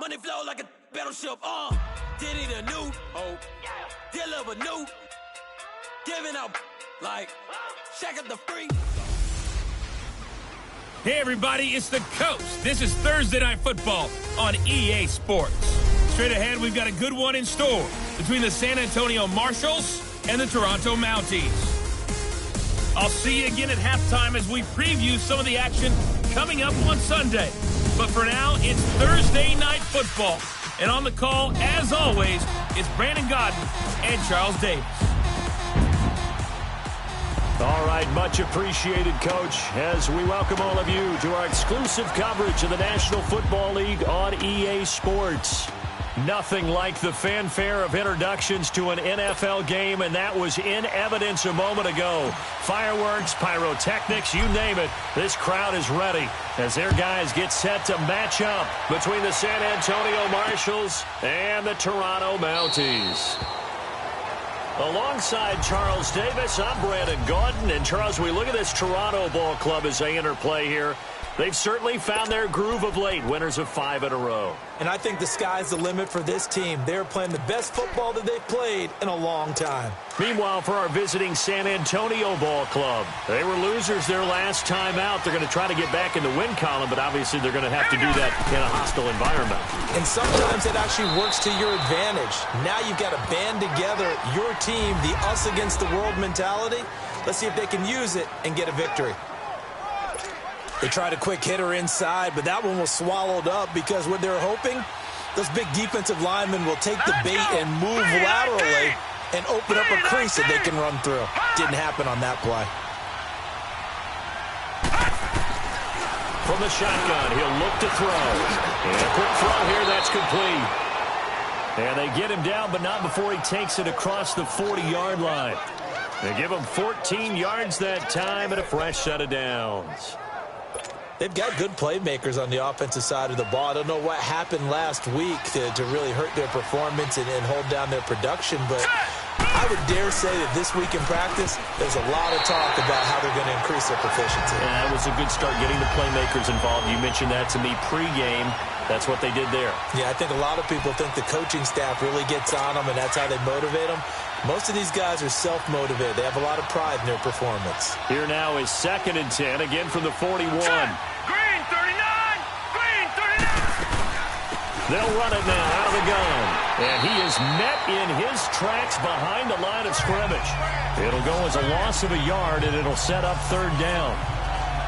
Money flow like a battleship, Diddy the new hope, deliver new, giving out like check out the free. Hey everybody, it's the Coach. This is Thursday Night Football on EA Sports. Straight ahead, we've got a good one in store between the San Antonio Marshalls and the Toronto Mounties. I'll see you again at halftime as we preview some of the action coming up on Sunday. But for now, it's Thursday Night Football. And on the call, as always, it's Brandon Godden and Charles Davis. All right, much appreciated, Coach, as we welcome all of you to our exclusive coverage of the National Football League on EA Sports. Nothing like the fanfare of introductions to an NFL game, and that was in evidence a moment ago. Fireworks, pyrotechnics, you name it, this crowd is ready as their guys get set to match up between the San Antonio Marshalls and the Toronto Mounties. Alongside Charles Davis, I'm Brandon Gaudin. And Charles, we look at this Toronto ball club as they interplay here. They've certainly found their groove of late, winners of 5 in a row. And I think the sky's the limit for this team. They're playing the best football that they've played in a long time. Meanwhile, for our visiting San Antonio ball club, they were losers their last time out. They're going to try to get back in the win column, but obviously they're going to have to do that in a hostile environment. And sometimes it actually works to your advantage. Now you've got to band together your team, the us against the world mentality. Let's see if they can use it and get a victory. They tried a quick hitter inside, but that one was swallowed up because what they're hoping, those big defensive linemen will take the bait and move laterally and open up a crease that they can run through. Didn't happen on that play. From the shotgun, he'll look to throw. And a quick throw here, that's complete. And they get him down, but not before he takes it across the 40-yard line. They give him 14 yards that time and a fresh set of downs. They've got good playmakers on the offensive side of the ball. I don't know what happened last week to really hurt their performance and hold down their production, but I would dare say that this week in practice, there's a lot of talk about how they're going to increase their proficiency. Yeah, that was a good start getting the playmakers involved. You mentioned that to me pregame. That's what they did there. Yeah, I think a lot of people think the coaching staff really gets on them, and that's how they motivate them. Most of these guys are self-motivated. They have a lot of pride in their performance. Here now is 2nd and 10, again from the 41. Green 39! Green 39! They'll run it now out of the gun. And he is met in his tracks behind the line of scrimmage. It'll go as a loss of a yard, and it'll set up 3rd down.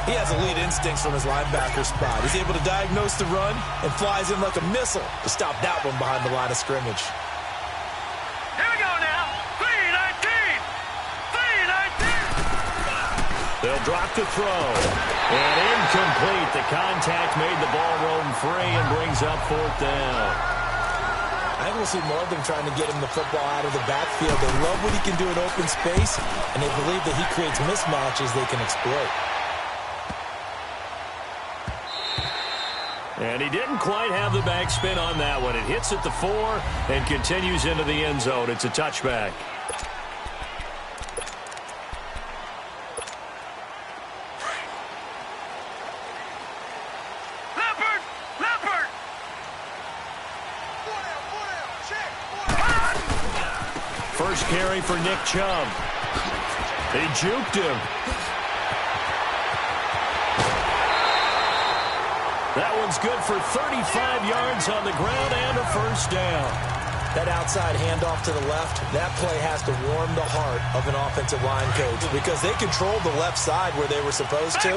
He has elite instincts from his linebacker spot. He's able to diagnose the run and flies in like a missile to stop that one behind the line of scrimmage. Here we go now. 319! 319! They'll drop the throw. And incomplete. The contact made the ball roam free and brings up 4th down. I think we'll see more of them trying to get him the football out of the backfield. They love what he can do in open space, and they believe that he creates mismatches they can exploit. And he didn't quite have the backspin on that one. It hits at the 4 and continues into the end zone. It's a touchback. Leopard! First carry for Nick Chubb. They juked him. That one's good for 35 yards on the ground and a 1st down. That outside handoff to the left, that play has to warm the heart of an offensive line coach because they controlled the left side where they were supposed to.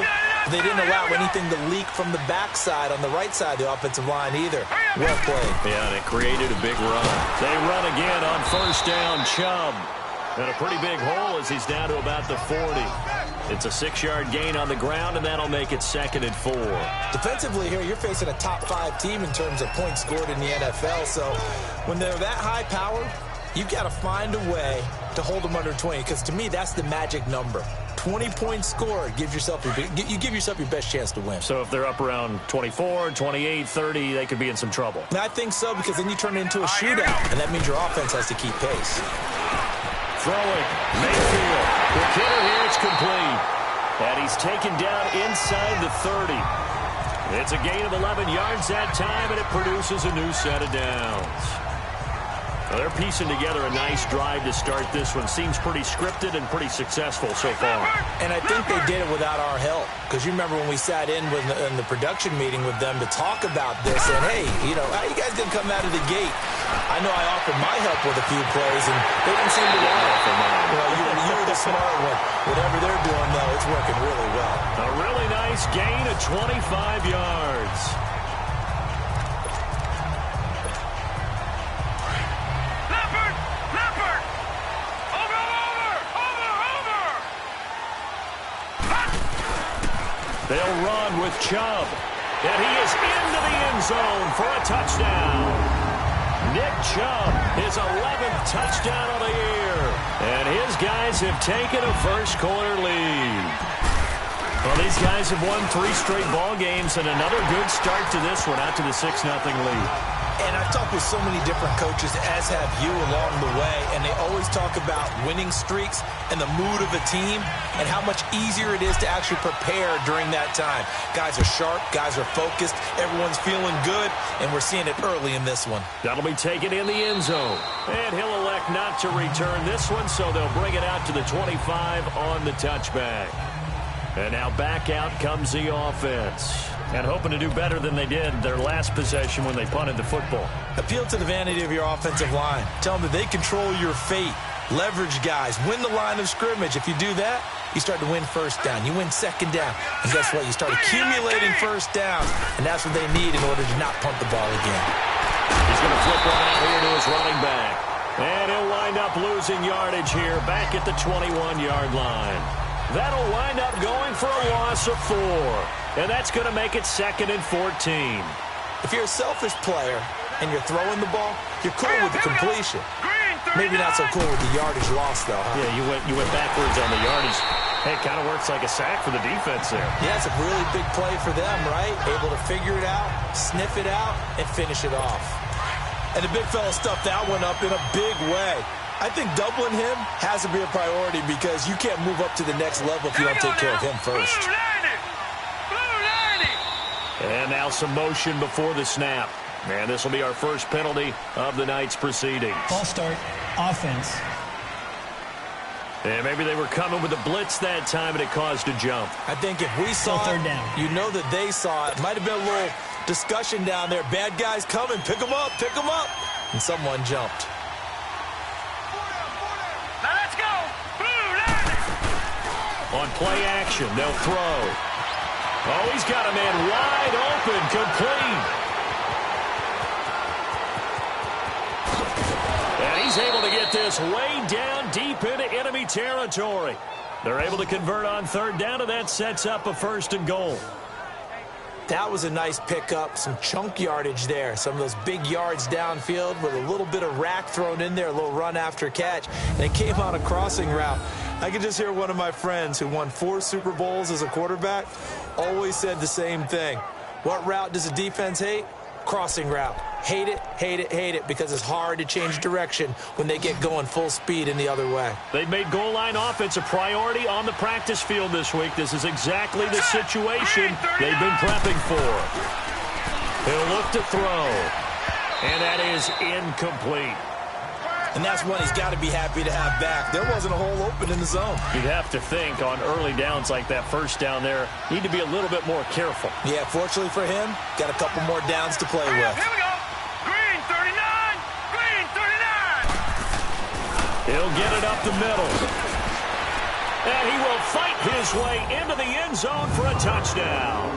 They didn't allow anything to leak from the backside on the right side of the offensive line either. Well played. Yeah, and it created a big run. They run again on 1st down, Chubb. And a pretty big hole as he's down to about the 40. It's a 6-yard gain on the ground, and that'll make it 2nd and 4. Defensively here, you're facing a top 5 team in terms of points scored in the NFL. So when they're that high powered, you've got to find a way to hold them under 20. Because to me, that's the magic number. 20 points scored, you give yourself your best chance to win. So if they're up around 24, 28, 30, they could be in some trouble. And I think so, because then you turn it into a shootout, and that means your offense has to keep pace. Throwing, Mayfield. Quick hitter here, it's complete. And he's taken down inside the 30. It's a gain of 11 yards that time, and it produces a new set of downs. Well, they're piecing together a nice drive to start this one. Seems pretty scripted and pretty successful so far. And I think they did it without our help. Because you remember when we sat in the production meeting with them to talk about this, and hey, you know, how you guys didn't come out of the gate? I know I offered my help with a few plays, and they didn't seem to want it. Well, you were the smart one. Whatever they're doing, though, it's working really well. A really nice gain of 25 yards. They'll run with Chubb. And he is into the end zone for a touchdown. Nick Chubb, his 11th touchdown of the year. And his guys have taken a first-quarter lead. Well, these guys have won 3 straight ball games, and another good start to this one, out to the 6-0 lead. And I've talked with so many different coaches, as have you, along the way, and they always talk about winning streaks and the mood of a team and how much easier it is to actually prepare during that time. Guys are sharp, guys are focused, everyone's feeling good, and we're seeing it early in this one. That'll be taken in the end zone. And he'll elect not to return this one, so they'll bring it out to the 25 on the touchback. And now back out comes the offense. And hoping to do better than they did their last possession when they punted the football. Appeal to the vanity of your offensive line. Tell them that they control your fate. Leverage guys. Win the line of scrimmage. If you do that, you start to win first down. You win second down. And guess what? You start accumulating first downs. And that's what they need in order to not punt the ball again. He's going to flip one out here to his running back. And he'll wind up losing yardage here back at the 21-yard line. That'll wind up going for a loss of 4. And that's going to make it 2nd and 14. If you're a selfish player and you're throwing the ball, you're cool with the completion. Maybe not so cool with the yardage loss, though, huh? Yeah, you went backwards on the yardage. Hey, it kind of works like a sack for the defense there. Yeah, it's a really big play for them, right? Able to figure it out, sniff it out, and finish it off. And the big fella stuffed that one up in a big way. I think doubling him has to be a priority because you can't move up to the next level if you don't take care of him first. And now some motion before the snap. And this will be our first penalty of the night's proceedings. Ball start, offense. And maybe they were coming with a blitz that time and it caused a jump. I think if we saw it, you know that they saw it. Might have been a little discussion down there. Bad guys coming. Pick them up. Pick them up. And someone jumped. Now let's go. On play action, they'll throw. Oh, he's got a man wide open, complete. And he's able to get this way down deep into enemy territory. They're able to convert on 3rd down, and that sets up a 1st and goal. That was a nice pickup, some chunk yardage there. Some of those big yards downfield with a little bit of rack thrown in there, a little run after catch. And it came on a crossing route. I could just hear one of my friends who won 4 Super Bowls as a quarterback always said the same thing. What route does a defense hate? Crossing route. Hate it, hate it, hate it, because it's hard to change direction when they get going full speed in the other way. They've made goal line offense a priority on the practice field this week. This is exactly the situation they've been prepping for. He'll look to throw, and that is incomplete. And that's one he's got to be happy to have back. There wasn't a hole open in the zone. You'd have to think on early downs like that first down there, need to be a little bit more careful. Yeah, fortunately for him, got a couple more downs to play with. Here we go. Green 39. Green 39. He'll get it up the middle. And he will fight his way into the end zone for a touchdown.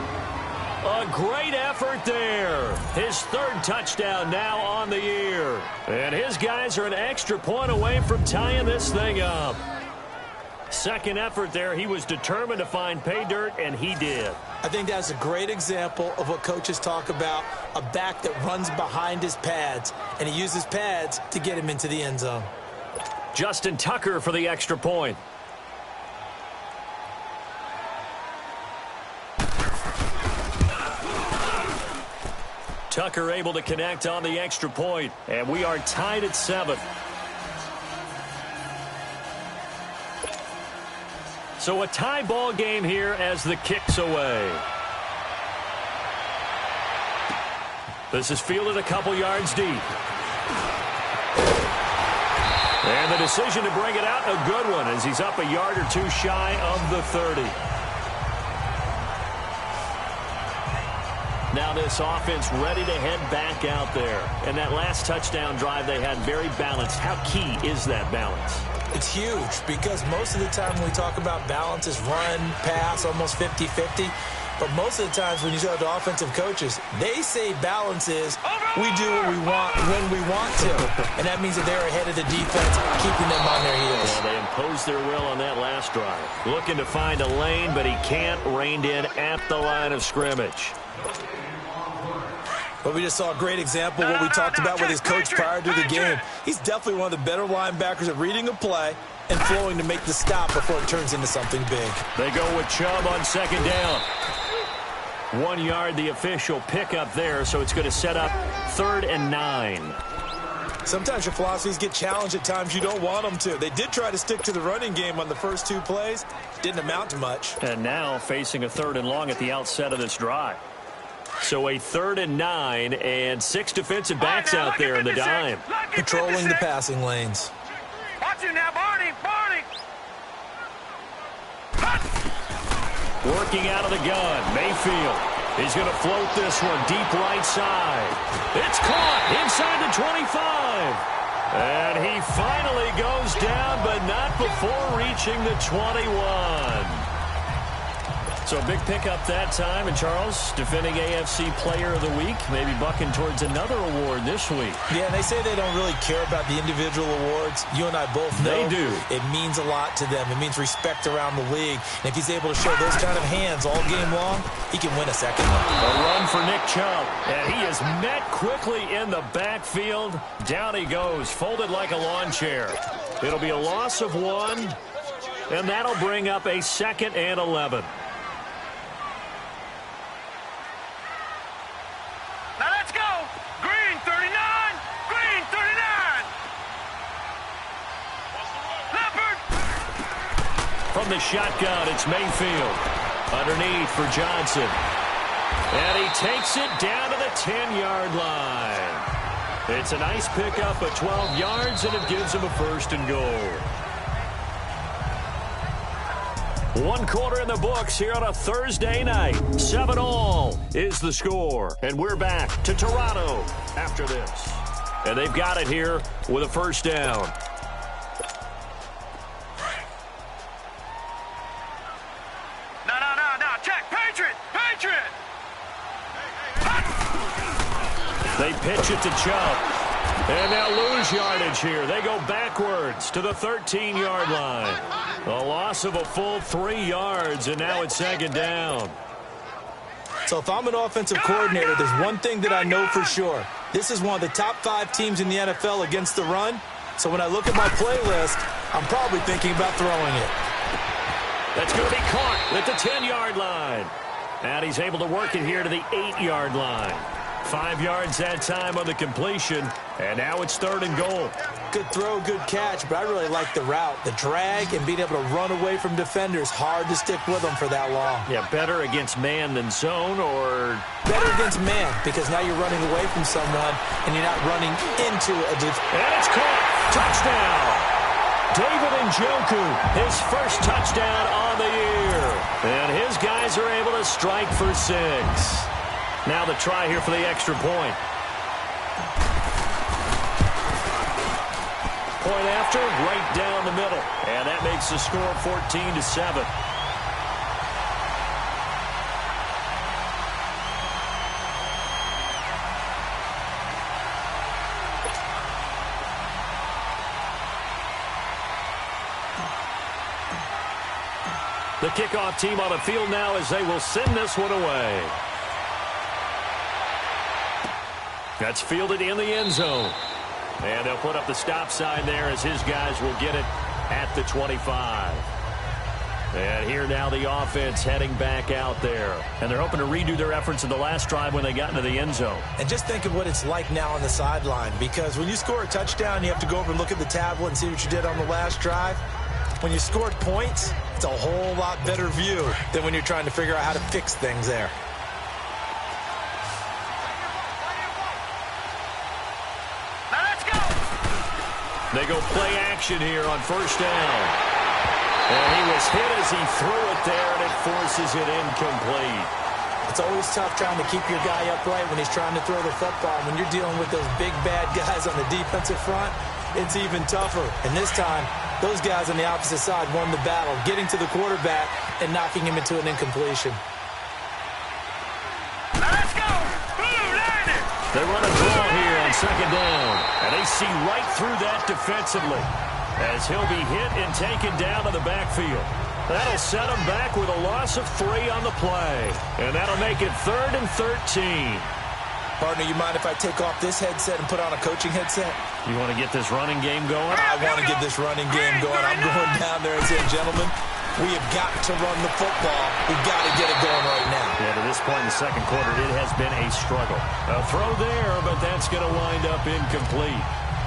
A great effort there. His 3rd touchdown now on the year. And his guys are an extra point away from tying this thing up. 2nd effort there. He was determined to find pay dirt, and he did. I think that's a great example of what coaches talk about, a back that runs behind his pads, and he uses pads to get him into the end zone. Justin Tucker for the extra point. Tucker able to connect on the extra point, and we are tied at 7. So a tie ball game here as the kick's away. This is fielded a couple yards deep. And the decision to bring it out, a good one, as he's up a yard or two shy of the 30. Now this offense ready to head back out there. And that last touchdown drive they had very balanced. How key is that balance? It's huge because most of the time when we talk about balance is run, pass, almost 50-50. But most of the times when you talk to offensive coaches, they say balance is we do what we want when we want to. And that means that they're ahead of the defense, keeping them on their heels. Yeah, they imposed their will on that last drive. Looking to find a lane, but he can't. Reined in at the line of scrimmage. But we just saw a great example of what we talked about with his coach prior to the game. He's definitely one of the better linebackers at reading a play and flowing to make the stop before it turns into something big. They go with Chubb on second down. 1 yard, the official pickup there, so it's going to set up 3rd and 9. Sometimes your philosophies get challenged at times you don't want them to. They did try to stick to the running game on the first 2 plays. Didn't amount to much. And now facing a 3rd and long at the outset of this drive. So a 3rd and 9 and 6 defensive backs out there in the dime. Controlling the passing lanes. Watch him now, Barney. Working out of the gun, Mayfield. He's going to float this one deep right side. It's caught inside the 25. And he finally goes down, but not before reaching the 21. So a big pickup that time. And Charles, defending AFC Player of the Week, maybe bucking towards another award this week. Yeah, and they say they don't really care about the individual awards. You and I both know they do. It means a lot to them. It means respect around the league. And if he's able to show those kind of hands all game long, he can win a second one. A run for Nick Chubb. And he is met quickly in the backfield. Down he goes, folded like a lawn chair. It'll be a loss of 1, and that'll bring up a 2nd and 11. From the shotgun, it's Mayfield. Underneath for Johnson. And he takes it down to the 10-yard line. It's a nice pickup of 12 yards, and it gives him a 1st and goal. 1 quarter in the books here on a Thursday night. 7-all is the score. And we're back to Toronto after this. And they've got it here with a 1st down. They pitch it to Chubb. And now lose yardage here. They go backwards to the 13-yard line. A loss of a full 3 yards, and now it's 2nd down. So if I'm an offensive coordinator, there's one thing that I know for sure. This is one of the top 5 teams in the NFL against the run. So when I look at my playlist, I'm probably thinking about throwing it. That's going to be caught at the 10-yard line. And he's able to work it here to the 8-yard line. 5 yards that time on the completion, and now it's 3rd and goal. Good throw, good catch, but I really like the route. The drag and being able to run away from defenders, hard to stick with them for that long. Yeah, better against man than zone, or? Better against man, because now you're running away from someone, and you're not running into a And it's caught! Touchdown! David Njoku, his first touchdown on the year. And his guys are able to strike for 6. Now the try here for the extra point. Point after, right down the middle. And that makes the score 14-7. The kickoff team on the field now as they will send this one away. That's fielded in the end zone. And they'll put up the stop sign there as his guys will get it at the 25. And here now the offense heading back out there. And they're hoping to redo their efforts in the last drive when they got into the end zone. And just think of what it's like now on the sideline. Because when you score a touchdown, you have to go over and look at the tablet and see what you did on the last drive. When you scored points, it's a whole lot better view than when you're trying to figure out how to fix things there. They go play action here on first down. And he was hit as he threw it there, and it forces it incomplete. It's always tough trying to keep your guy upright when he's trying to throw the football. When you're dealing with those big, bad guys on the defensive front, it's even tougher. And this time, those guys on the opposite side won the battle, getting to the quarterback and knocking him into an incompletion. Let's go! They run a draw here on second down, and they see right through that defensively as he'll be hit and taken down to the backfield. That'll set him back with a loss of 3 on the play, and that'll make it 3rd and 13. Partner, you mind if I take off this headset and put on a coaching headset? You want to get this running game going? I want to get this running game going. I'm going down there and saying, gentlemen, we have got to run the football. We've got to get it going right now. Yeah, to this point in the second quarter, it has been a struggle. A throw there, but that's going to wind up incomplete.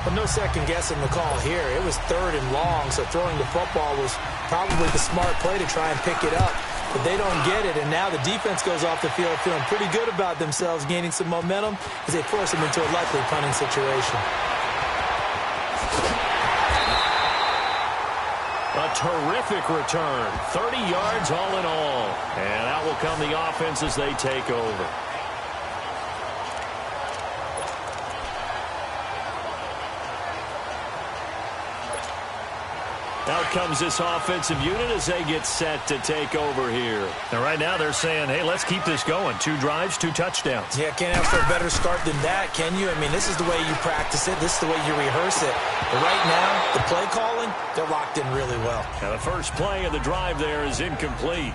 But no second guessing the call here. It was 3rd and long, so throwing the football was probably the smart play to try and pick it up. But they don't get it, and now the defense goes off the field feeling pretty good about themselves, gaining some momentum as they force them into a likely punting situation. A terrific return. 30 yards all in all. And out will come the offense as they take over. Out comes this offensive unit as they get set to take over here. And right now they're saying, hey, let's keep this going. 2 drives, 2 touchdowns. Yeah, can't ask for a better start than that, can you? I mean, this is the way you practice it. This is the way you rehearse it. But right now, the play calling, they're locked in really well. Now the first play of the drive there is incomplete.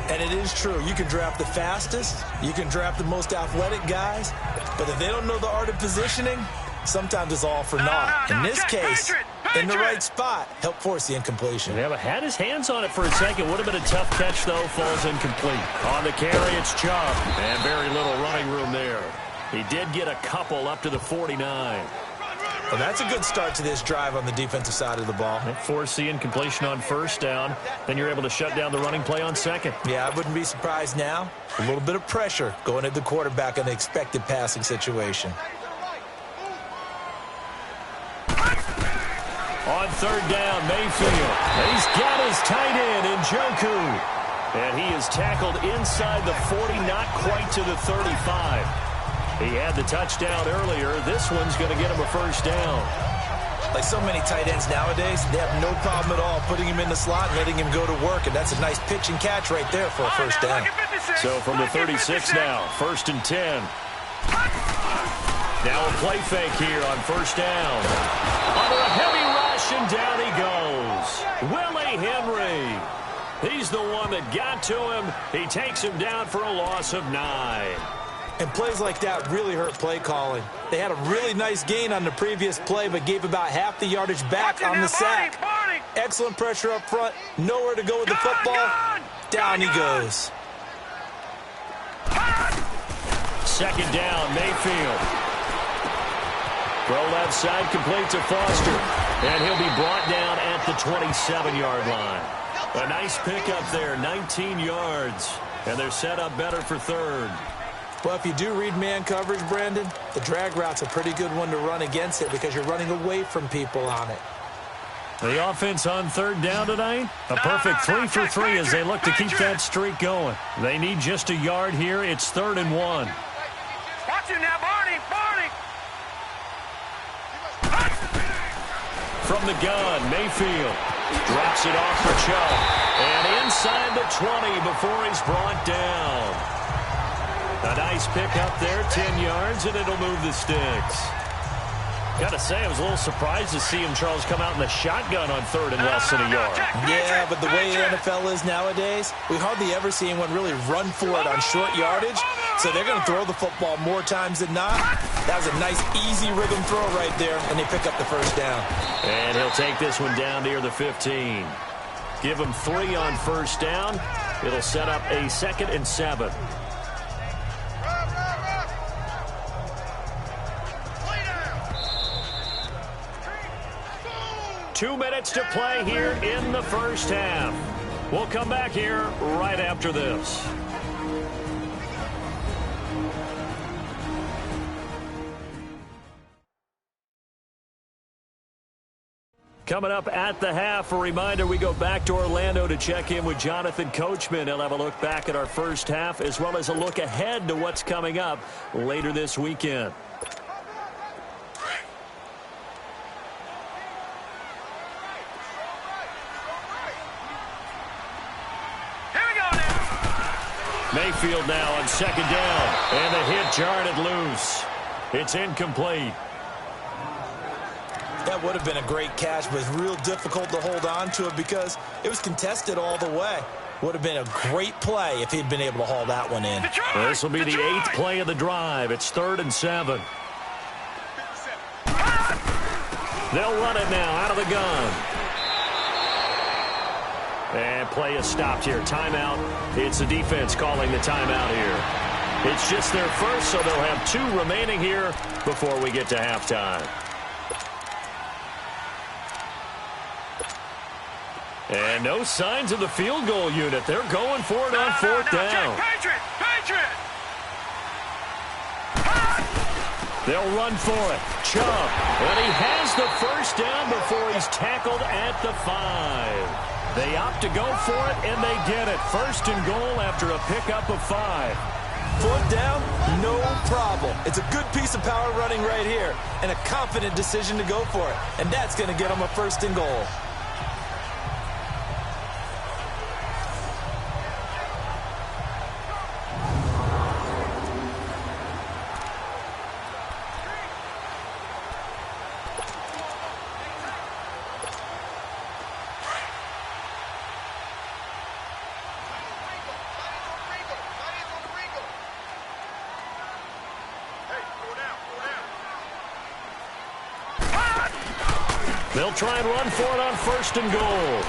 And it is true. You can draft the fastest. You can draft the most athletic guys. But if they don't know the art of positioning, sometimes it's all for naught. In this case, in the right spot, help force the incompletion. Yeah, but had his hands on it for a second. Would have been a tough catch, though. Falls incomplete. On the carry, it's Chubb. And very little running room there. He did get a couple up to the 49. Well, that's a good start to this drive on the defensive side of the ball. Force the incompletion on first down. Then you're able to shut down the running play on second. Yeah, I wouldn't be surprised now. A little bit of pressure going at the quarterback in the expected passing situation. On third down, Mayfield. He's got his tight end, Njoku. And he is tackled inside the 40, not quite to the 35. He had the touchdown earlier. This one's going to get him a first down. Like so many tight ends nowadays, they have no problem at all putting him in the slot and letting him go to work. And that's a nice pitch and catch right there for a first down. So from the 36 now, 1st and 10. Now a play fake here on first down. Under a heavy rush, and down he goes. Willie Henry. He's the one that got to him. He takes him down for a loss of 9. And plays like that really hurt play calling. They had a really nice gain on the previous play, but gave about half the yardage back on the sack. Excellent pressure up front. Nowhere to go with the football. Down he goes. Second down, Mayfield. Throw left side, complete to Foster. And he'll be brought down at the 27-yard line. A nice pickup there, 19 yards. And they're set up better for third. Well, if you do read man coverage, Brandon, the drag route's a pretty good one to run against it because you're running away from people on it. The offense on third down tonight, a perfect 3 for 3 as they look to keep that streak going. They need just a yard here. It's 3rd and 1. Watch him now, Barney! Barney! From the gun, Mayfield drops it off for Chubb. And inside the 20 before he's brought down. A nice pick up there, 10 yards, and it'll move the sticks. Got to say, I was a little surprised to see him, Charles, come out in the shotgun on third and less than a yard. Yeah, but the way the NFL is nowadays, we hardly ever see anyone really run for it on short yardage. So they're going to throw the football more times than not. That was a nice, easy rhythm throw right there, and they pick up the first down. And he'll take this one down near the 15. Give him 3 on first down. It'll set up a 2nd and 7. 2 minutes to play here in the first half. We'll come back here right after this. Coming up at the half, a reminder, we go back to Orlando to check in with Jonathan Coachman. He'll have a look back at our first half as well as a look ahead to what's coming up later this weekend. Mayfield now on second down, and the hit jarred it loose. It's incomplete. That would have been a great catch, but it's real difficult to hold on to it because it was contested all the way. Would have been a great play if he'd been able to haul that one in. This will be the 8th play of the drive. It's 3rd and 7. They'll run it now out of the gun. And play is stopped here. Timeout. It's the defense calling the timeout here. It's just their first, so they'll have 2 remaining here before we get to halftime. And no signs of the field goal unit. They're going for it on 4th down. Patriot! They'll run for it. Chubb. And he has the first down before he's tackled at the 5. They opt to go for it, and they get it. 1st and goal after a pickup of 5. 4th down, no problem. It's a good piece of power running right here, and a confident decision to go for it. And that's going to get them a 1st and goal. They'll try and run for it on 1st and goal.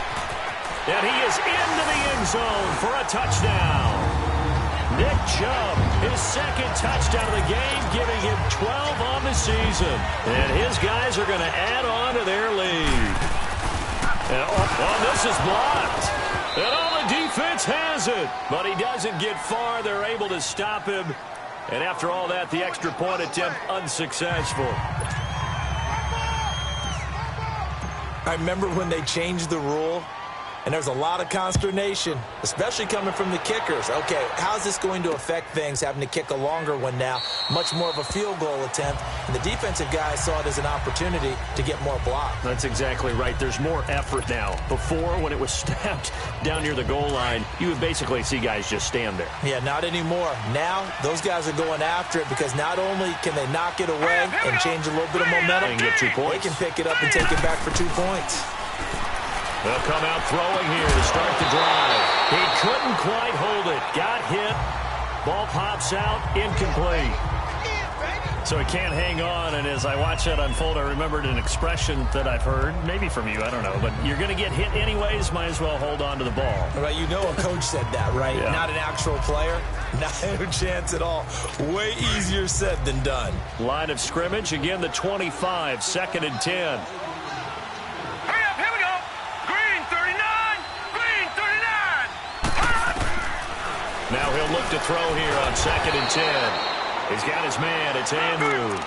And he is into the end zone for a touchdown. Nick Chubb, his 2nd touchdown of the game, giving him 12 on the season. And his guys are going to add on to their lead. And this is blocked. And all the defense has it. But he doesn't get far. They're able to stop him. And after all that, the extra point attempt unsuccessful. I remember when they changed the rule, and there's a lot of consternation, especially coming from the kickers. Okay, how's this going to affect things, having to kick a longer one now, much more of a field goal attempt, and the defensive guys saw it as an opportunity to get more block. That's exactly right. There's more effort now. Before, when it was snapped down near the goal line, you would basically see guys just stand there. Yeah, not anymore. Now, those guys are going after it because not only can they knock it away and change a little bit of momentum, and get 2 points. They can pick it up and take it back for 2 points. They'll come out throwing here to start the drive. He couldn't quite hold it. Got hit. Ball pops out. Incomplete. So he can't hang on, and as I watch that unfold, I remembered an expression that I've heard, maybe from you, I don't know, but you're going to get hit anyways, might as well hold on to the ball. Right, you know a coach said that, right? Yeah. Not an actual player. No chance at all. Way easier said than done. Line of scrimmage, again the 25, 2nd and 10. Now he'll look to throw here on 2nd and 10. He's got his man. It's Andrews.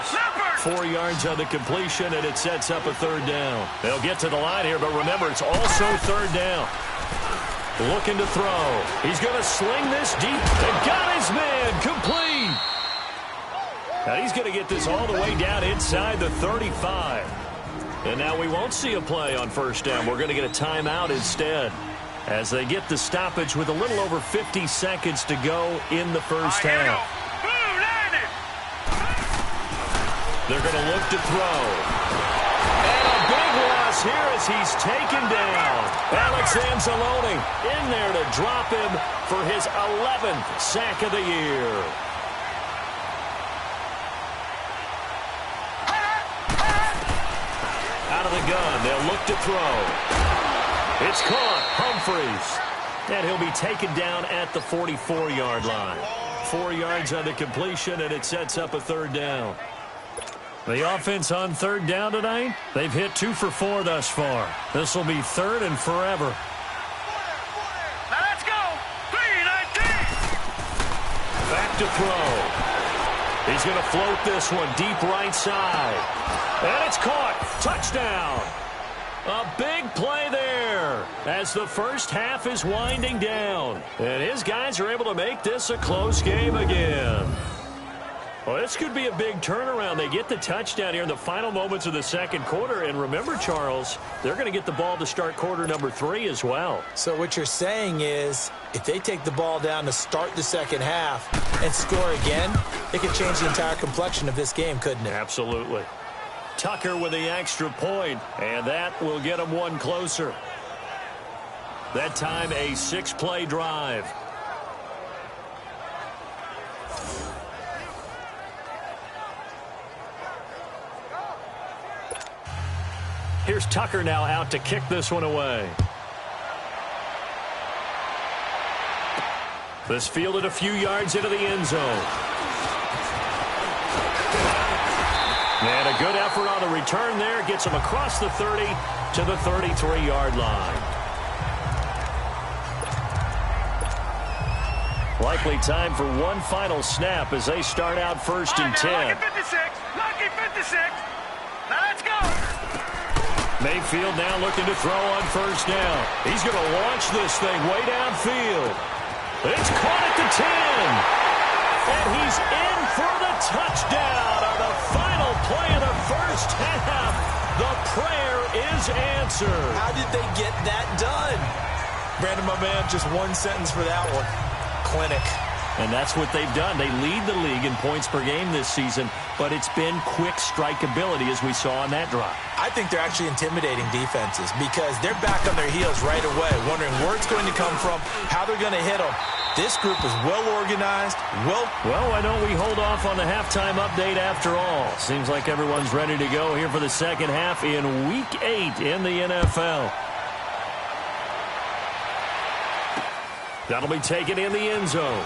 4 yards on the completion, and it sets up a 3rd down. They'll get to the line here, but remember, it's also 3rd down. Looking to throw. He's going to sling this deep and got his man complete. Now he's going to get this all the way down inside the 35. And now we won't see a play on 1st down. We're going to get a timeout instead, as they get the stoppage with a little over 50 seconds to go in the first half. They're going to look to throw. And a big loss here as he's taken down. Alex Anzalone in there to drop him for his 11th sack of the year. Out of the gun, they'll look to throw. It's caught. Humphreys. And he'll be taken down at the 44-yard line. 4 yards on the completion, and it sets up a 3rd down. The offense on 3rd down tonight, they've hit 2 for 4 thus far. This will be 3rd and forever. Now let's go. 3-19. Back to throw. He's going to float this one deep right side. And it's caught. Touchdown. A big play there as the first half is winding down. And his guys are able to make this a close game again. Well, this could be a big turnaround. They get the touchdown here in the final moments of the second quarter. And remember, Charles, they're going to get the ball to start quarter number 3 as well. So what you're saying is if they take the ball down to start the second half and score again, it could change the entire complexion of this game, couldn't it? Absolutely. Tucker with the extra point, and that will get them one closer. That time, a 6-play drive. Here's Tucker now out to kick this one away. This fielded a few yards into the end zone. And a good effort on the return there. Gets him across the 30 to the 33-yard line. Likely time for one final snap as they start out first and 10. Lucky 56. Lucky 56. Now let's go. Mayfield now looking to throw on first down. He's going to launch this thing way downfield. It's caught at the 10. And he's in for the touchdown on the final play of the first half. The prayer is answered. How did they get that done? Brandon, my man, just one sentence for that one. Clinic. And that's what they've done. They lead the league in points per game this season, but it's been quick strikeability as we saw on that drive. I think they're actually intimidating defenses because they're back on their heels right away, wondering where it's going to come from, how they're going to hit them. This group is well organized. Well, why don't we hold off on the halftime update after all? Seems like everyone's ready to go here for the second half in Week 8 in the NFL. That'll be taken in the end zone.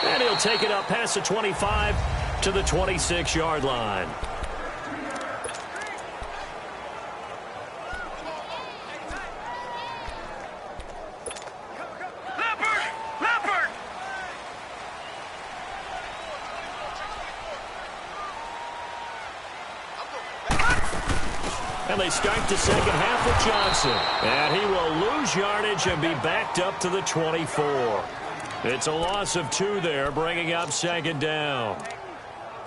And he'll take it up past the 25 to the 26-yard line. Leopard! And they start the second half with Johnson. And he will lose yardage and be backed up to the 24. It's a loss of 2 there, bringing up second down.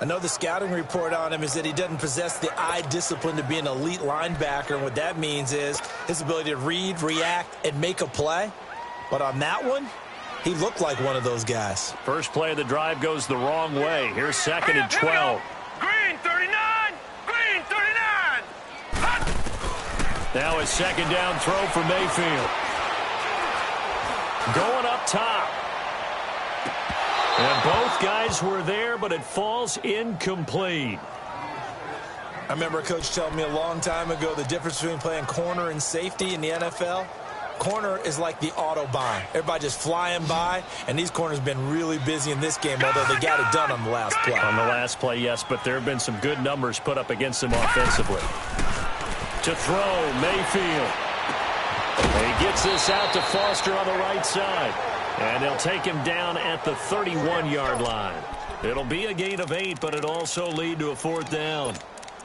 I know the scouting report on him is that he doesn't possess the eye discipline to be an elite linebacker. And what that means is his ability to read, react, and make a play. But on that one, he looked like one of those guys. First play of the drive goes the wrong way. Here's second and 12. Green 39! Green 39! Hot! Now a second down throw for Mayfield. Going up top. And both guys were there, but it falls incomplete. I remember a coach telling me a long time ago the difference between playing corner and safety in the NFL. Corner is like the Autobahn. Everybody just flying by, and these corners have been really busy in this game, although they got it done on the last play. On the last play, yes, but there have been some good numbers put up against them offensively. To throw, Mayfield. He gets this out to Foster on the right side. And they'll take him down at the 31-yard line. It'll be a gain of 8, but it'll also lead to a 4th down.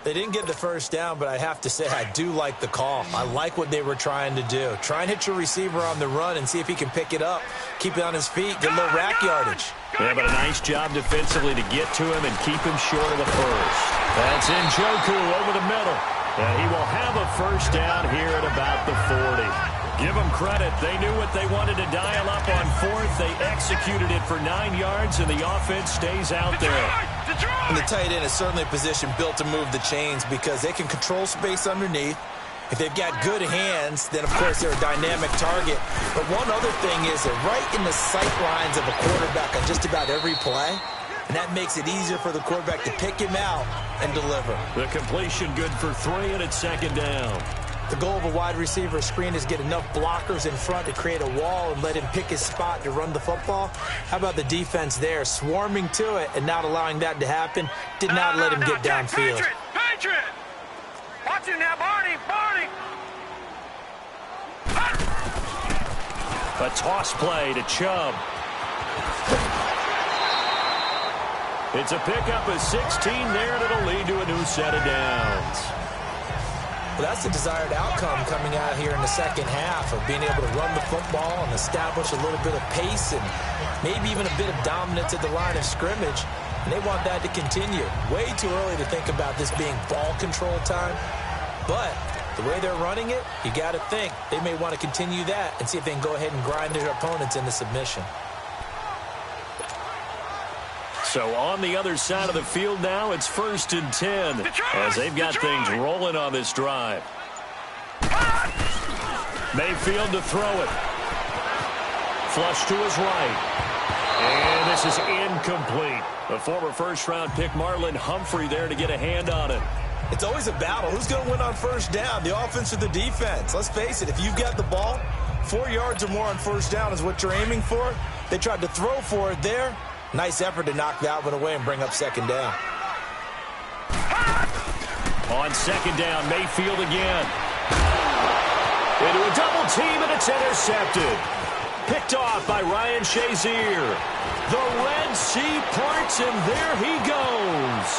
They didn't get the first down, but I have to say I do like the call. I like what they were trying to do. Try and hit your receiver on the run and see if he can pick it up. Keep it on his feet. Get a little rack yardage. Yeah, but a nice job defensively to get to him and keep him short of the first. That's Njoku over the middle. And he will have a first down here at about the 40. Give them credit. They knew what they wanted to dial up on 4th. They executed it for 9 yards, and the offense stays out there. And the tight end is certainly a position built to move the chains because they can control space underneath. If they've got good hands, then, of course, they're a dynamic target. But one other thing is they're right in the sight lines of a quarterback on just about every play, and that makes it easier for the quarterback to pick him out and deliver. The completion good for 3, and it's second down. The goal of a wide receiver screen is get enough blockers in front to create a wall and let him pick his spot to run the football. How about the defense there, swarming to it and not allowing that to happen? Did not let him get downfield. Patriot! Watch him now, Barney! Hot! A toss play to Chubb. It's a pickup of 16 there, and it'll lead to a new set of downs. Well, that's the desired outcome coming out here in the second half of being able to run the football and establish a little bit of pace and maybe even a bit of dominance at the line of scrimmage. And they want that to continue. Way too early to think about this being ball control time. But the way they're running it, you got to think they may want to continue that and see if they can go ahead and grind their opponents into submission. So on the other side of the field now, it's 1st and 10 as they've got things rolling on this drive. Mayfield to throw it. Flush to his right. And this is incomplete. The former first-round pick Marlon Humphrey there to get a hand on it. It's always a battle. Who's going to win on first down, the offense or the defense? Let's face it, if you've got the ball, 4 yards or more on first down is what you're aiming for. They tried to throw for it there. Nice effort to knock that one away and bring up second down. On second down, Mayfield again. Into a double team, and it's intercepted. Picked off by Ryan Shazier. The Red Sea parts, and there he goes.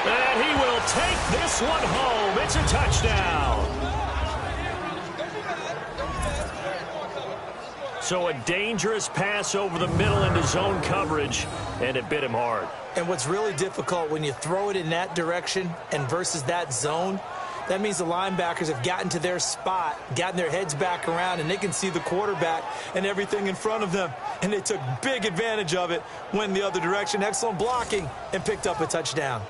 And he will take this one home. It's a touchdown. So a dangerous pass over the middle into zone coverage, and it bit him hard. And what's really difficult when you throw it in that direction and versus that zone, that means the linebackers have gotten to their spot, gotten their heads back around, and they can see the quarterback and everything in front of them. And they took big advantage of it, went the other direction, excellent blocking, and picked up a touchdown.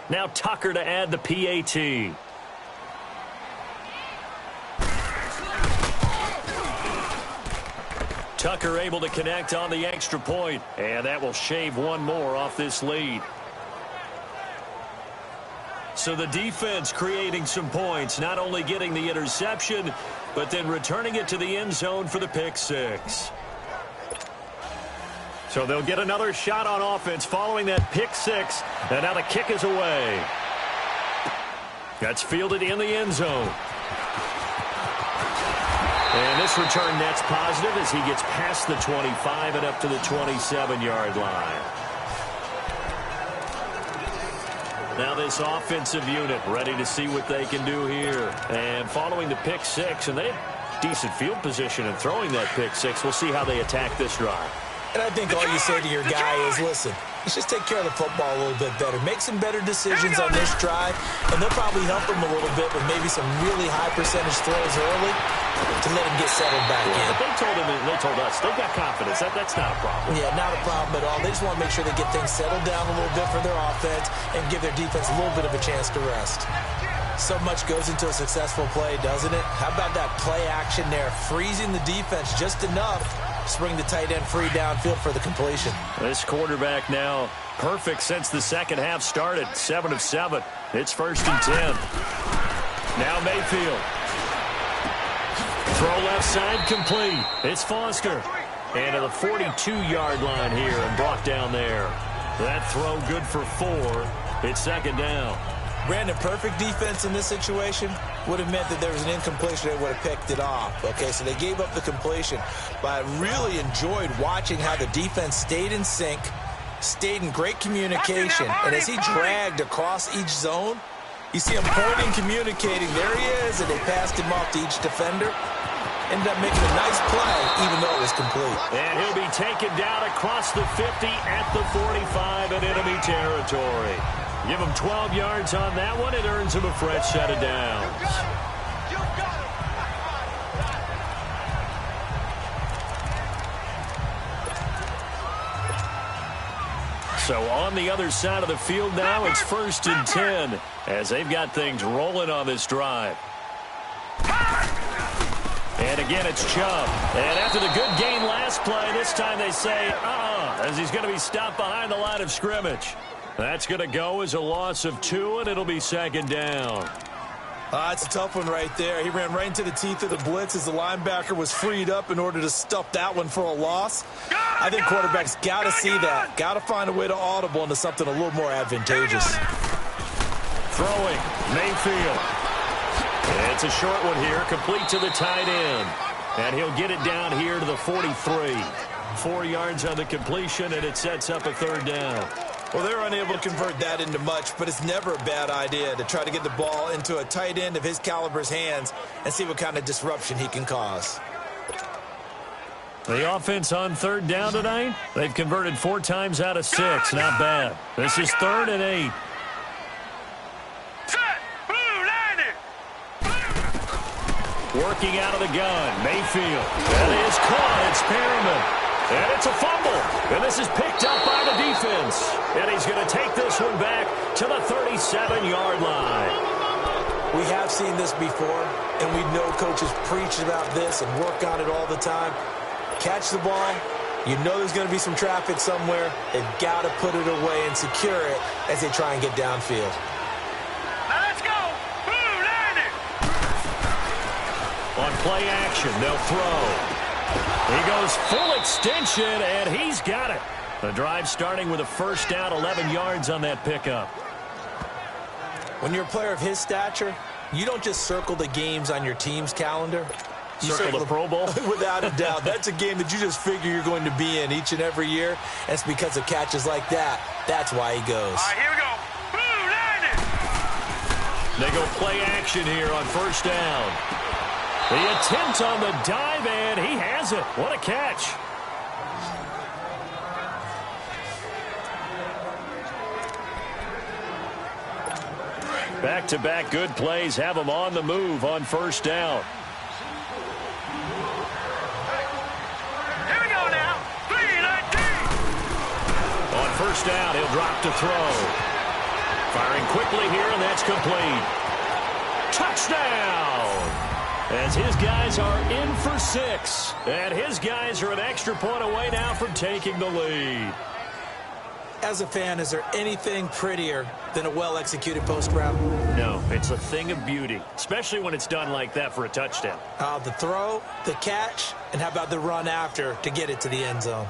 Now Tucker to add the PAT. Tucker able to connect on the extra point, and that will shave one more off this lead. So the defense creating some points, not only getting the interception, but then returning it to the end zone for the pick six. So they'll get another shot on offense following that pick six, and now the kick is away. That's fielded in the end zone. And this return net's positive as he gets past the 25 and up to the 27-yard line. Now this offensive unit ready to see what they can do here. And following the pick six, and they have decent field position in throwing that pick six. We'll see how they attack this drive. And I think all you say to your guy is, listen, let's just take care of the football a little bit better. Make some better decisions on this drive, and they'll probably help him a little bit with maybe some really high percentage throws early to let him get settled back in. But they told us, they've got confidence. That's not a problem. Yeah, not a problem at all. They just want to make sure they get things settled down a little bit for their offense and give their defense a little bit of a chance to rest. So much goes into a successful play, doesn't it? How about that play action there, freezing the defense just enough to bring the tight end free downfield for the completion. This quarterback now perfect since the second half started. 7 of 7. It's 1st and 10. Now Mayfield. Throw left side complete. It's Foster. And to the 42-yard line here and brought down there. That throw good for 4. It's 2nd down. Brandon, perfect defense in this situation would have meant that there was an incompletion. They would have picked it off. Okay, so they gave up the completion. But I really enjoyed watching how the defense stayed in sync, stayed in great communication. And as he dragged across each zone, you see him pointing, communicating. There he is, and they passed him off to each defender. Ended up making a nice play, even though it was complete. And he'll be taken down across the 50 at the 45 in enemy territory. Give him 12 yards on that one. It earns him a fresh set of downs. So on the other side of the field now, it's 1st and 10 as they've got things rolling on this drive. And again, it's Chubb. And after the good gain last play, this time they say, as he's going to be stopped behind the line of scrimmage. That's going to go as a loss of 2, and it'll be 2nd down. It's a tough one right there. He ran right into the teeth of the blitz as the linebacker was freed up in order to stuff that one for a loss. I think quarterbacks got to see that. Got to find a way to audible into something a little more advantageous. Throwing, Mayfield. It's a short one here, complete to the tight end. And he'll get it down here to the 43. 4 yards on the completion, and it sets up a 3rd down. Well, they're unable to convert that into much, but it's never a bad idea to try to get the ball into a tight end of his caliber's hands and see what kind of disruption he can cause. The offense on 3rd down tonight, they've converted 4 times out of 6. Not bad. This is 3rd and 8. Working out of the gun, Mayfield. That is caught. It's Perriman. And it's a fumble. And this is picked up by the defense. And he's going to take this one back to the 37-yard line. We have seen this before, and we know coaches preach about this and work on it all the time. Catch the ball. You know there's going to be some traffic somewhere. They've got to put it away and secure it as they try and get downfield. Now let's go. On play action, they'll throw. He goes full extension, and he's got it. The drive starting with a 1st down, 11 yards on that pickup. When you're a player of his stature, you don't just circle the games on your team's calendar. You circle the Pro Bowl? Without a doubt. That's a game that you just figure you're going to be in each and every year. And it's because of catches like that. That's why he goes. All right, here we go. They go play action here on 1st down. The attempt on the dive, and he has it. What a catch. Back-to-back good plays have him on the move on 1st down. Here we go now. 3-19. On 1st down, he'll drop to throw. Firing quickly here, and that's complete. Touchdown! As his guys are in for 6. And his guys are an extra point away now from taking the lead. As a fan, is there anything prettier than a well-executed post route? No, it's a thing of beauty, especially when it's done like that for a touchdown. The throw, the catch, and how about the run after to get it to the end zone?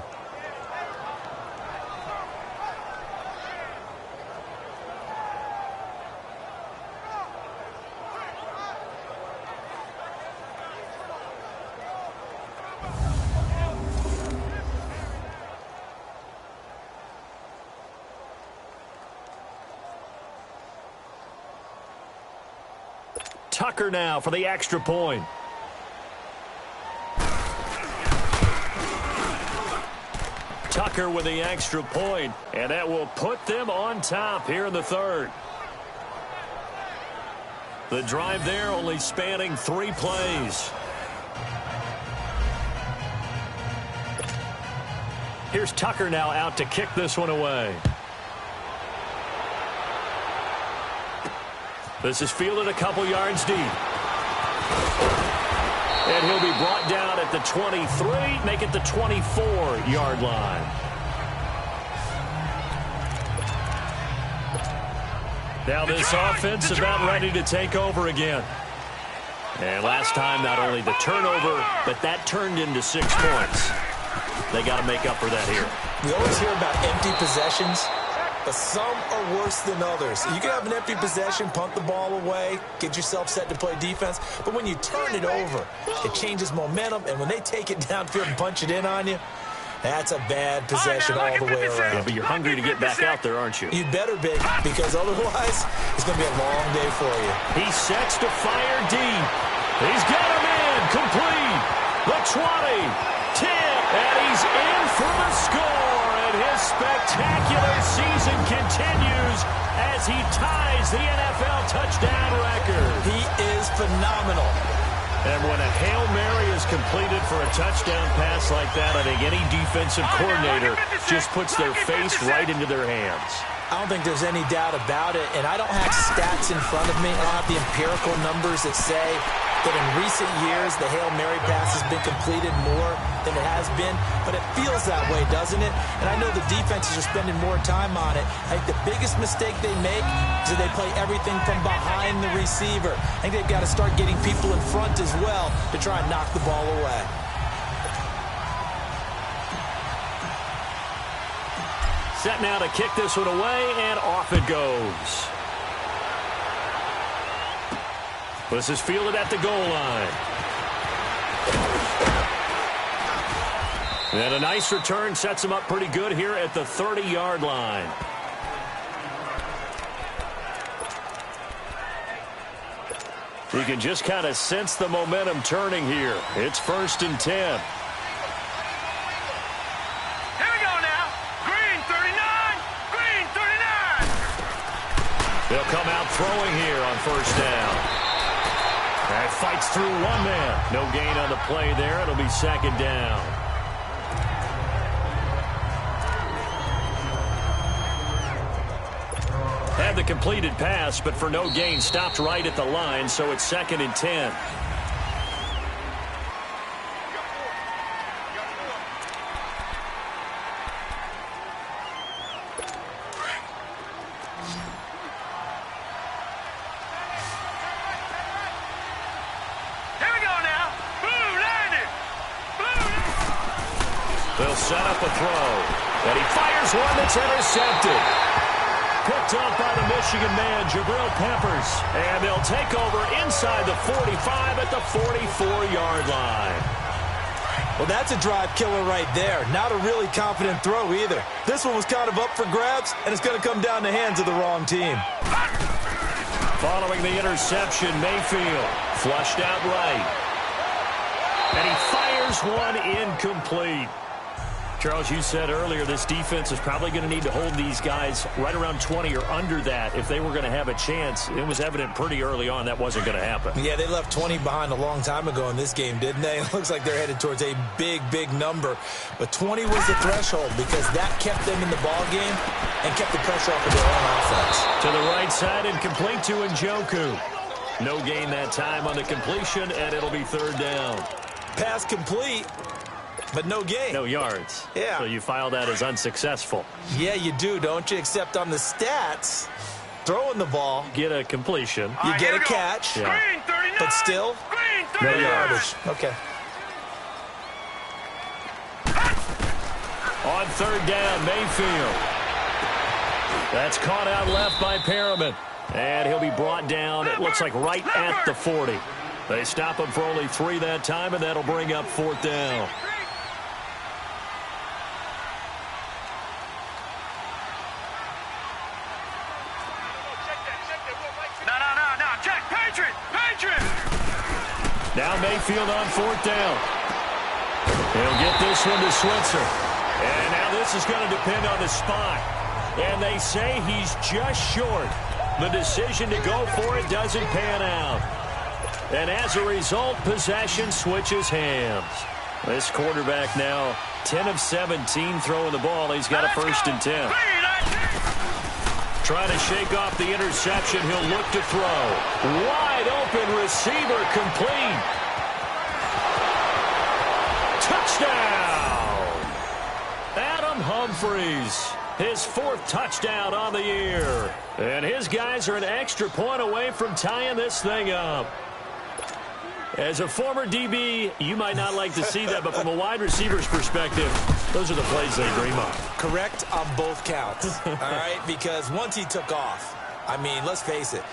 Tucker now for the extra point. Tucker with the extra point, and that will put them on top here in the 3rd. The drive there only spanning 3 plays. Here's Tucker now out to kick this one away. This is fielded a couple yards deep. And he'll be brought down at the 23, make it the 24-yard line. Now this offense about ready to take over again. And last time, not only the turnover, but that turned into 6 points. They got to make up for that here. We always hear about empty possessions, but some are worse than others. You can have an empty possession, punt the ball away, get yourself set to play defense. But when you turn it over, it changes momentum. And when they take it downfield and punch it in on you, that's a bad possession all the way around. Yeah, but you're hungry to get back out there, aren't you? You'd better be, because otherwise it's going to be a long day for you. He sets to fire deep. He's got him in, complete. The 20, 10, and he's in for the score. And his spectacular season continues as he ties the NFL touchdown record. He is phenomenal. And when a Hail Mary is completed for a touchdown pass like that, I think any defensive coordinator just puts their face right into their hands. I don't think there's any doubt about it, and I don't have stats in front of me. I don't have the empirical numbers that say that in recent years the Hail Mary pass has been completed more than it has been, but it feels that way, doesn't it? And I know the defenses are spending more time on it. I think the biggest mistake they make is that they play everything from behind the receiver. I think they've got to start getting people in front as well to try and knock the ball away. Set now to kick this one away, and off it goes. This is fielded at the goal line. And a nice return sets him up pretty good here at the 30-yard line. You can just kind of sense the momentum turning here. It's 1st and 10. Here we go now. Green 39. Green 39. They'll come out throwing here on 1st down. That fights through one man. No gain on the play there. It'll be 2nd down. Had the completed pass, but for no gain, stopped right at the line, so it's 2nd and 10. They'll set up a throw, and he fires one that's intercepted. Picked up by the Michigan man, Jabril Peppers. And they'll take over inside the 45 at the 44-yard line. Well, that's a drive killer right there. Not a really confident throw either. This one was kind of up for grabs, and it's going to come down the hands of the wrong team. Following the interception, Mayfield flushed out right. And he fires one incomplete. Charles, you said earlier this defense is probably going to need to hold these guys right around 20 or under that if they were going to have a chance. It was evident pretty early on that wasn't going to happen. Yeah, they left 20 behind a long time ago in this game, didn't they? It looks like they're headed towards a big, big number. But 20 was the threshold because that kept them in the ball game and kept the pressure off of their own offense. To the right side and complete to Njoku. No gain that time on the completion, and it'll be 3rd down. Pass complete. But no gain. No yards. Yeah. So you file that as unsuccessful. Yeah, you do, don't you? Except on the stats, throwing the ball. Get a completion. You get a catch. Yeah. Green 39. But still, No no yards. yardage. Okay. On 3rd down, Mayfield. That's caught out left by Perriman. And he'll be brought down, it looks like right at the 40. They stop him for only 3 that time, and that'll bring up 4th down. No. Check. Patriot. Now Mayfield on 4th down. He'll get this one to Switzer. And now this is going to depend on the spot. And they say he's just short. The decision to go for it doesn't pan out. And as a result, possession switches hands. This quarterback now 10 of 17 throwing the ball. He's got a 1st and 10. Trying to shake off the interception. He'll look to throw. Wide open receiver complete. Touchdown! Adam Humphries. His 4th touchdown on the year. And his guys are an extra point away from tying this thing up. As a former DB, you might not like to see that, but from a wide receiver's perspective, those are the plays they dream of. Correct on both counts, all right? Because once he took off, I mean, let's face it,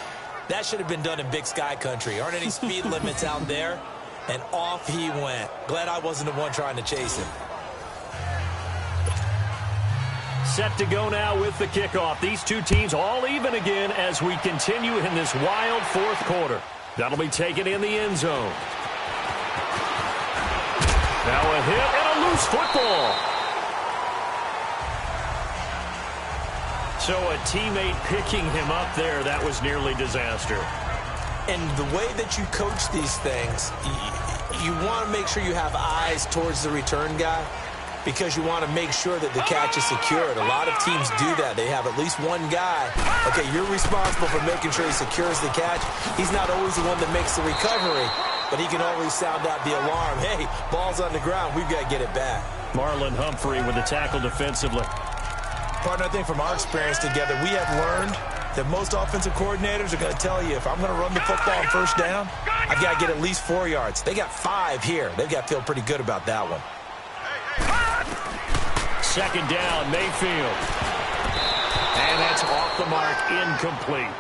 that should have been done in Big Sky country. Aren't any speed limits out there? And off he went. Glad I wasn't the one trying to chase him. Set to go now with the kickoff. These two teams all even again as we continue in this wild 4th quarter. That'll be taken in the end zone. Now a hit and a loose football. So a teammate picking him up there, that was nearly disaster. And the way that you coach these things, you want to make sure you have eyes towards the return guy because you want to make sure that the catch is secured. A lot of teams do that. They have at least one guy. Okay, you're responsible for making sure he secures the catch. He's not always the one that makes the recovery, but he can always sound out the alarm. Hey, ball's on the ground. We've got to get it back. Marlon Humphrey with the tackle defensively. Partner, I think from our experience together, we have learned that most offensive coordinators are going to tell you, if I'm going to run the football on 1st down, I've got to get at least 4 yards. They got 5 here. They've got to feel pretty good about that one. 2nd down, Mayfield. And that's off the mark, incomplete.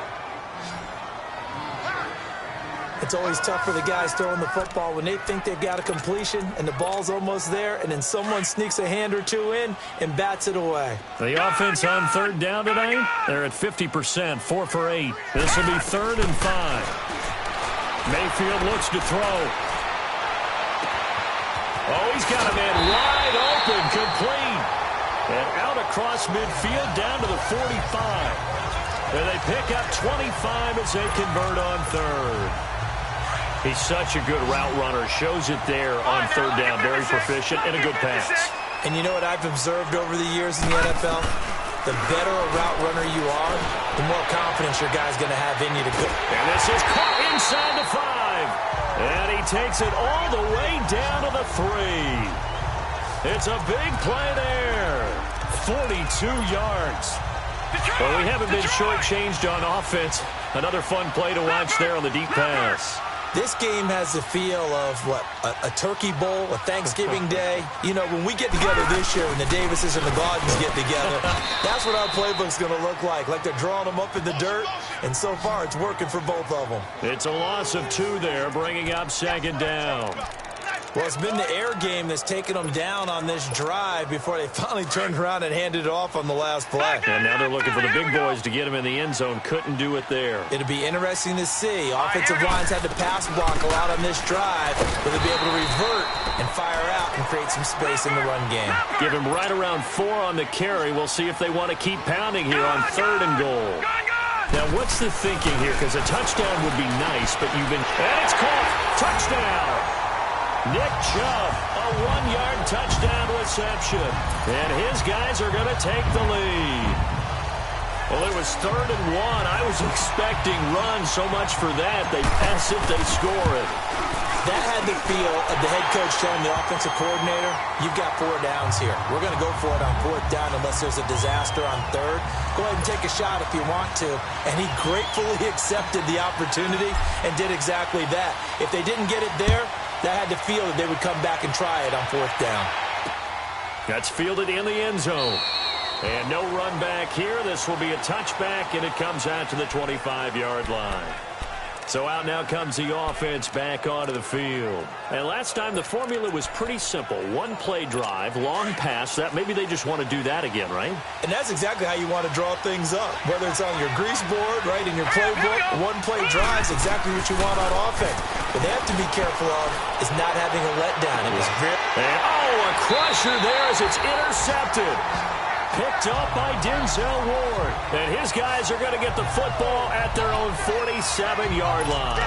It's always tough for the guys throwing the football when they think they've got a completion and the ball's almost there, and then someone sneaks a hand or two in and bats it away. The offense on third down tonight, they're at 50%, 4 for 8. This will be 3rd and 5. Mayfield looks to throw. Oh, he's got a man wide open, complete. And out across midfield down to the 45. And they pick up 25 as they convert on 3rd. He's such a good route runner. Shows it there on 3rd down. Very proficient and a good pass. And you know what I've observed over the years in the NFL? The better a route runner you are, the more confidence your guy's going to have in you to go. And this is caught inside the 5. And he takes it all the way down to the 3. It's a big play there. 42 yards. Well, we haven't been shortchanged on offense. Another fun play to watch there on the deep pass. This game has the feel of, a Turkey Bowl, a Thanksgiving Day. You know, when we get together this year, when the Davises and the Gaudens get together, that's what our playbook's going to look like. Like they're drawing them up in the dirt, and so far it's working for both of them. It's a loss of 2 there, bringing up 2nd down. Well, it's been the air game that's taken them down on this drive before they finally turned around and handed it off on the last play. And now they're looking for the big boys to get him in the end zone. Couldn't do it there. It'll be interesting to see. Offensive lines had to pass block a lot on this drive. Will they be able to revert and fire out and create some space in the run game? Give him right around 4 on the carry. We'll see if they want to keep pounding here on 3rd and goal. Now, what's the thinking here? Because a touchdown would be nice, but you've been... And it's caught. Touchdown. Nick Chubb, a 1-yard touchdown reception. And his guys are going to take the lead. Well, it was 3rd and 1. I was expecting run so much for that. They pass it, they score it. That had the feel of the head coach telling the offensive coordinator, you've got 4 downs here. We're going to go for it on 4th down unless there's a disaster on 3rd. Go ahead and take a shot if you want to. And he gratefully accepted the opportunity and did exactly that. If they didn't get it there, that had the feel that they would come back and try it on 4th down. That's fielded in the end zone. And no run back here. This will be a touchback, and it comes out to the 25-yard line. So out now comes the offense back onto the field. And last time the formula was pretty simple. 1-play drive, long pass. That maybe they just want to do that again, right? And that's exactly how you want to draw things up. Whether it's on your grease board, right, in your playbook, 1-play drive is exactly what you want on offense. What they have to be careful of is not having a letdown. It was very... And, a crusher there as it's intercepted. Picked up by Denzel Ward. And his guys are going to get the football at their own 47-yard line.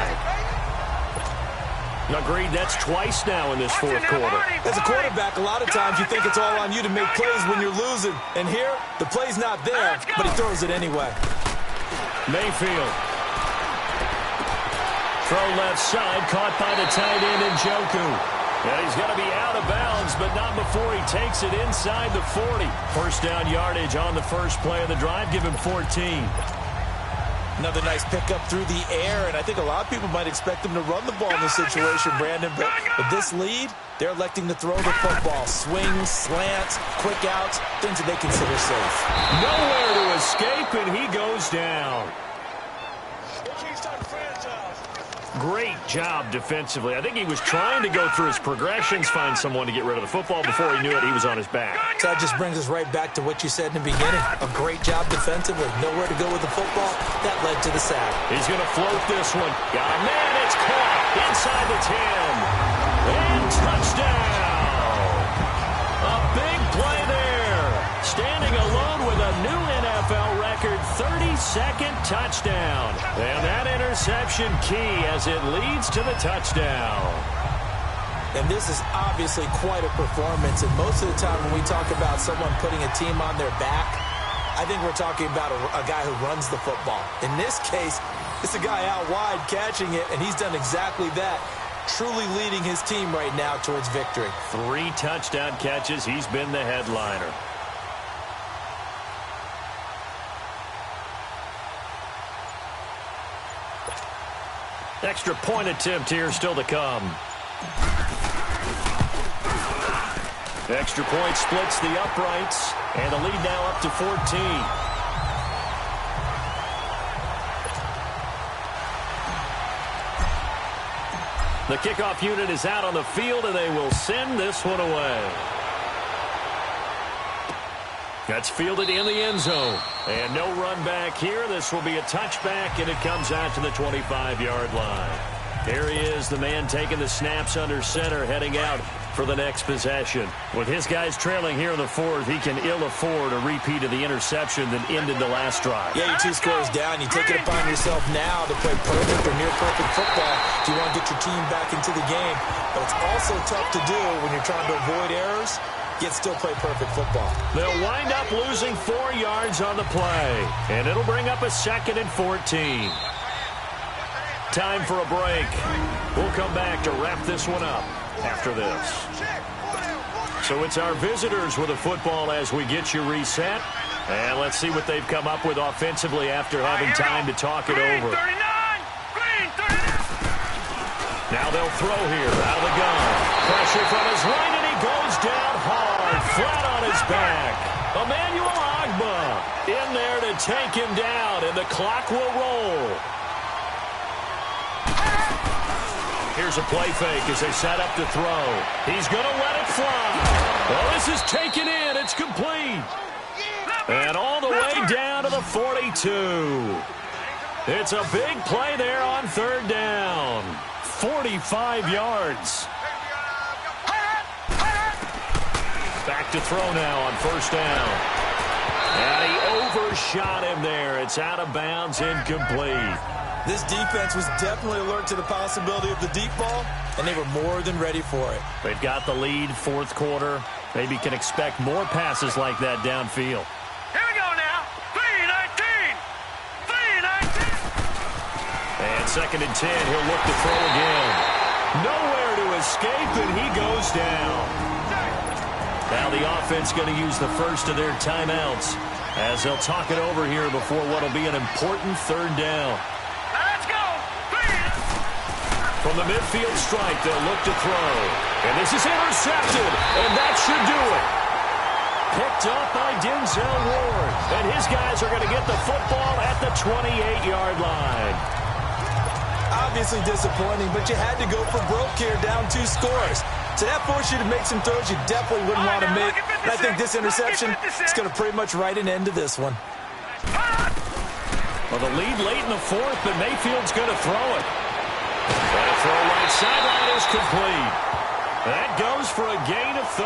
Agreed, that's twice now in this 4th quarter. As a quarterback, a lot of times you think it's all on you to make plays when you're losing. And here, the play's not there, but he throws it anyway. Mayfield. Throw left side, caught by the tight end Njoku. And he's going to be out of bounds, but not before he takes it inside the 40. First down yardage on the first play of the drive. Give him 14. Another nice pickup through the air, and I think a lot of people might expect them to run the ball in this situation, Brandon. But with this lead, they're electing to throw the football. Swings, slants, quick outs, things that they consider safe. Nowhere to escape, and he goes down. Great job defensively. I think he was trying to go through his progressions, find someone to get rid of the football. Before he knew it, he was on his back. So that just brings us right back to what you said in the beginning. A great job defensively. Nowhere to go with the football. That led to the sack. He's going to float this one. Got a man. It's caught inside the 10. And touchdown. A big play there. Standing alone with a new NFL record 32nd touchdown. And that interception key as it leads to the touchdown. And this is obviously quite a performance. And most of the time when we talk about someone putting a team on their back, I think we're talking about a guy who runs the football. In this case, it's a guy out wide catching it, and he's done exactly that. Truly leading his team right now towards victory. 3 touchdown catches. He's been the headliner. Extra point attempt here still to come. Extra point splits the uprights, and the lead now up to 14. The kickoff unit is out on the field, and they will send this one away. That's fielded in the end zone. And no run back here. This will be a touchback, and it comes out to the 25-yard line. Here he is, the man taking the snaps under center, heading out for the next possession. With his guys trailing here in the fourth, he can ill afford a repeat of the interception that ended the last drive. Yeah, you're 2 scores down. You take it upon yourself now to play perfect or near-perfect football if you want to get your team back into the game. But it's also tough to do when you're trying to avoid errors, yet still play perfect football. They'll wind up losing 4 yards on the play, and it'll bring up a 2nd and 14. Time for a break. We'll come back to wrap this one up after this. So it's our visitors with the football as we get you reset. And let's see what they've come up with offensively after having time to talk it over. Now they'll throw here out of the gun. Pressure from his right, and he goes down hard, flat on his back. Emmanuel Agba in there to take him down, and the clock will roll. Here's a play fake as they set up to throw. He's going to let it fly. Well, this is taken in. It's complete. And all the way down to the 42. It's a big play there on 3rd down. 45 yards. Back to throw now on 1st down. And he overshot him there. It's out of bounds, incomplete. This defense was definitely alert to the possibility of the deep ball, and they were more than ready for it. They've got the lead, 4th quarter. Maybe can expect more passes like that downfield. Here we go now. 3-19. 3-19. And 2nd and 10, he'll look to throw again. Nowhere to escape, and he goes down. Now the offense going to use the first of their timeouts as they'll talk it over here before what will be an important 3rd down. Let's go. From the midfield stripe, they'll look to throw. And this is intercepted, and that should do it. Picked up by Denzel Ward. And his guys are going to get the football at the 28-yard line. Obviously disappointing, but you had to go for broke here, down 2 scores. So that forced you to make some throws you definitely wouldn't want to make. And I think this interception is going to pretty much write an end to this one. Well, the lead late in the 4th, but Mayfield's going to throw it. And a throw right sideline is complete. That goes for a gain of 31.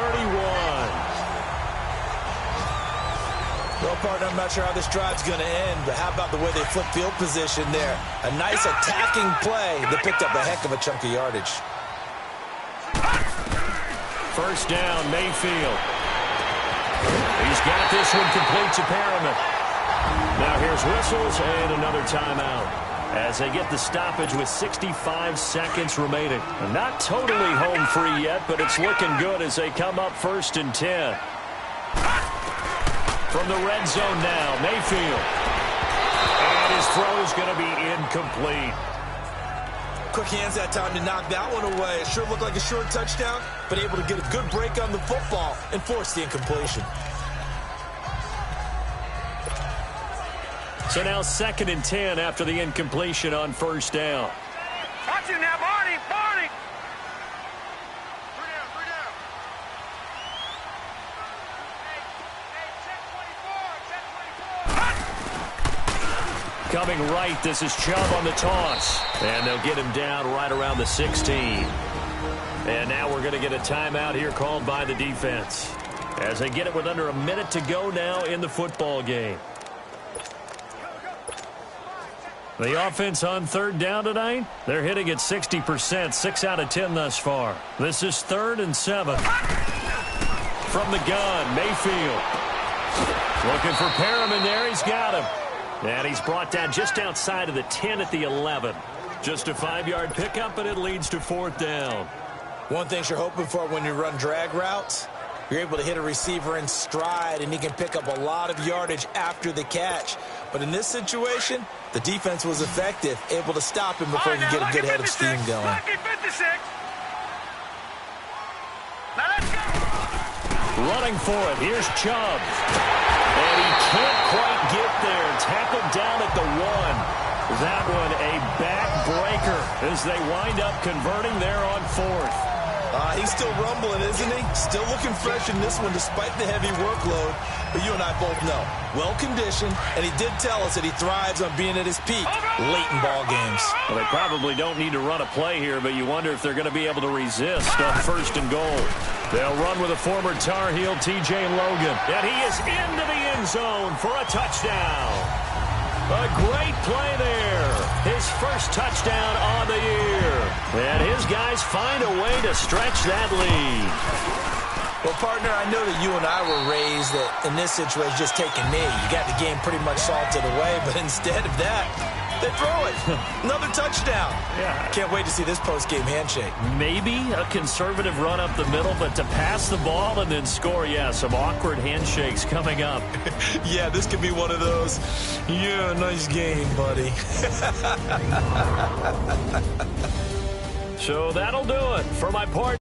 Well, partner, I'm not sure how this drive's going to end, but how about the way they flip field position there? A nice attacking play that picked up a heck of a chunk of yardage. 1st down, Mayfield. He's got this one complete to Perriman. Now here's whistles and another timeout as they get the stoppage with 65 seconds remaining. Not totally home free yet, but it's looking good as they come up 1st and 10. From the red zone now, Mayfield. And his throw is going to be incomplete. Quick hands that time to knock that one away. It sure looked like a short touchdown, but able to get a good break on the football and force the incompletion. So now 2nd and 10 after the incompletion on 1st down. Watch it now, Barney. Barney. Coming right, this is Chubb on the toss. And they'll get him down right around the 16. And now we're going to get a timeout here called by the defense as they get it with under a minute to go now in the football game. The offense on 3rd down tonight, they're hitting at 60%, 6 out of 10 thus far. This is 3rd and 7. From the gun, Mayfield. Looking for Perriman there, he's got him. And he's brought down just outside of the 10 at the 11. Just a 5-yard pickup, and it leads to 4th down. One thing you're hoping for when you run drag routes, you're able to hit a receiver in stride, and he can pick up a lot of yardage after the catch. But in this situation, the defense was effective, able to stop him before he could get a good head of steam going. Running for it, here's Chubb. And he can't quite get there. Tackled down at the 1. That one a backbreaker as they wind up converting there on fourth. He's still rumbling, isn't he? Still looking fresh in this one despite the heavy workload. But you and I both know, well-conditioned, and he did tell us that he thrives on being at his peak late in ball games. Well, they probably don't need to run a play here, but you wonder if they're going to be able to resist on first and goal. They'll run with a former Tar Heel, T.J. Logan. And he is into the end zone for a touchdown. A great play there. His first touchdown on the year. And his guys find a way to stretch that lead. Well, partner, I know that you and I were raised that in this situation, just take a knee. You got the game pretty much salted away, but instead of that, they throw it. Another touchdown. Yeah. Can't wait to see this post-game handshake. Maybe a conservative run up the middle, but to pass the ball and then score, yeah, some awkward handshakes coming up. Yeah, this could be one of those, yeah, nice game, buddy. So that'll do it for my partner.